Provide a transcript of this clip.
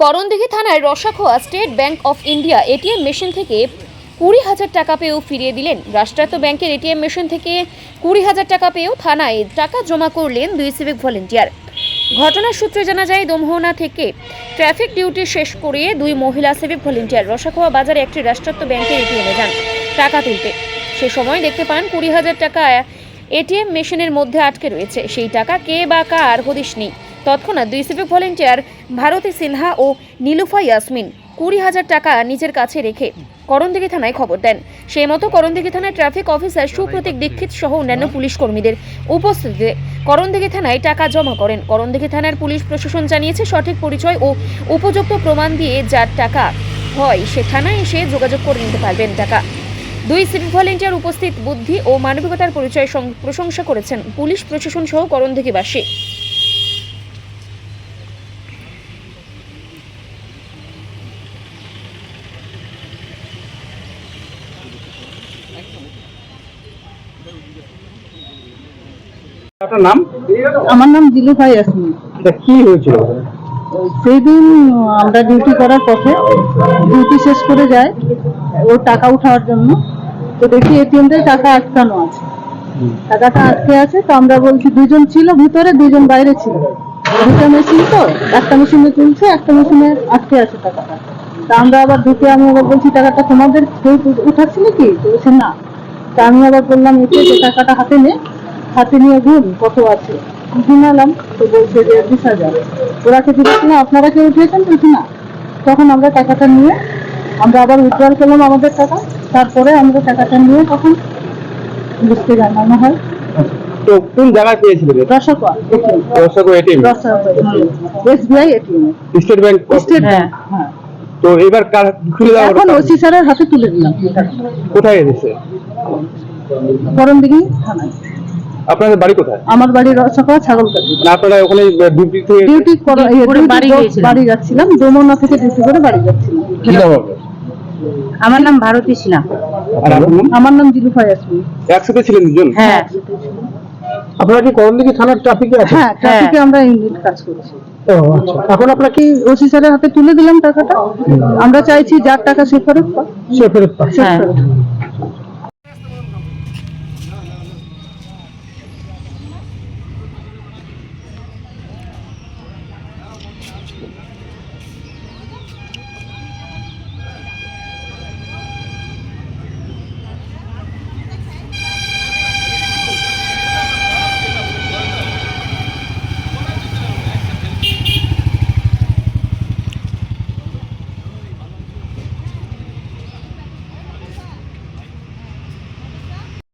করণদিঘি থানায় Rasakhowa state bank of India ATM machine থেকে 20,000 টাকা পেয়েও ফিরিয়ে দিলেন। রাষ্ট্রায়ত্ত ব্যাংকের এটিএম মেশিন থেকে 20,000 টাকা পেয়েও থানায় টাকা জমা করলেন দুই সিভিক ভলেন্টিয়ার। ঘটনার সূত্রে জানা যায়, দমহনা থেকে ট্রাফিক ডিউটি শেষ করে দুই মহিলা সিভিক ভলেন্টিয়ার রসাখোয়া বাজারে একটি রাষ্ট্রায়ত্ত ব্যাংকের এটিএমে যান টাকা তুলতে। সে সময় দেখতে পান 20,000 টাকা এটিএম মেশিনের মধ্যে আটকে রয়েছে। সেই টাকা কে বা কার হদিশ নেই। তৎক্ষণাৎ দুই সিভিক ভলেন্টিয়ার ভারতী সিনহা ও নীলুফা ইয়াসমিন 20,000 টাকা নিজের কাছে রেখে করণদিঘি থানায় খবর দেন। সেই মতো করণদিঘি থানায় ট্রাফিক অফিসার সুপ্রতীক দীক্ষিত সহ অন্যান্য পুলিশ কর্মীদের উপস্থিতিতে করণদিঘি থানায় টাকা জমা করেন। করণদিঘি থানার পুলিশ প্রশাসন জানিয়েছে, সঠিক পরিচয় ও উপযুক্ত প্রমাণ দিয়ে যার টাকা হয় সে থানায় এসে যোগাযোগ করে নিতে পারবেন টাকা। দুই সিভিক ভলেন্টিয়ার উপস্থিত বুদ্ধি ও মানবিকতার পরিচয় প্রশংসা করেছেন পুলিশ প্রশাসন সহ করণদিঘিবাসী। আপনার নাম? আমার নাম নীলুফা ইয়াসমিন। কি হয়েছিল? সেই দিন আমরা ডিউটি করার পথে ডিউটি শেষ করে যায় ওর টাকা উঠানোর জন্য, তো দেখি এটিএমটায় টাকা আটকানো আছে। টাকাটা আটকে আছে, তো আমরা বলছি, দুজন ছিল ভিতরে, দুজন বাইরে ছিল। দুটো মেশিন, তো একটা মেশিনে তুলছে, একটা মেশিনে আটকে আছে টাকাটা। তা আমরা আবার ঢুকে আমি আবার বলছি, টাকাটা তোমাদের কেউ উঠাচ্ছি নাকি? বলছে না। তা আমি আবার বললাম, এতে যে টাকাটা হাতে নিয়ে গুণ কত আছে গুনালাম, তো বলছে যে 20,000। ওরা কে দিচ্ছিল, আপনারা কেউ উঠিয়েছেন? বলছি না। তখন আমরা টাকাটা নিয়ে আমরা আবার উইথড্রল করলাম আমাদের টাকা। তারপরে আমরা টাকাটা নিয়ে তখন লিস্টে জানানো হয়। তো কোন জায়গায় পেয়েছিলেন? Rasakhowa ATM, Rasakhowa ATM, SBI ATM, state bank. State bank. হ্যাঁ, তো এবার কার খুলে দেওয়া এখন ওসি স্যারের হাতে তুলে দিলাম। কোথায় এনেছে? করণদিঘি থানায়। আপনাদের বাড়ি কোথায়? আমার বাড়ি রসাখোয়া ছাগলকাটি। না, আপনারা ওখানে ডিউটি থেকে বাড়ি যাচ্ছিলাম, যমুনা থেকে ডিউটি করে বাড়ি যাচ্ছিলাম। কি নাম আপনার? আমার নাম ভারতী সিনহা। আর আপনার নাম? আমার নাম নীলুফা ইয়াসমিন। একসাথে ছিলেন দুজন? হ্যাঁ। আপনারা কি করণদিঘি থানার ট্রাফিকে আছেন? হ্যাঁ, ট্রাফিকে আমরা ইউনিট কাজ করছি। ও আচ্ছা। এখন আপনারা কি ওসি স্যারের হাতে তুলে দিলাম টাকাটা। আমরা চাইছি যার টাকা সে ফেরত পাক। হ্যাঁ।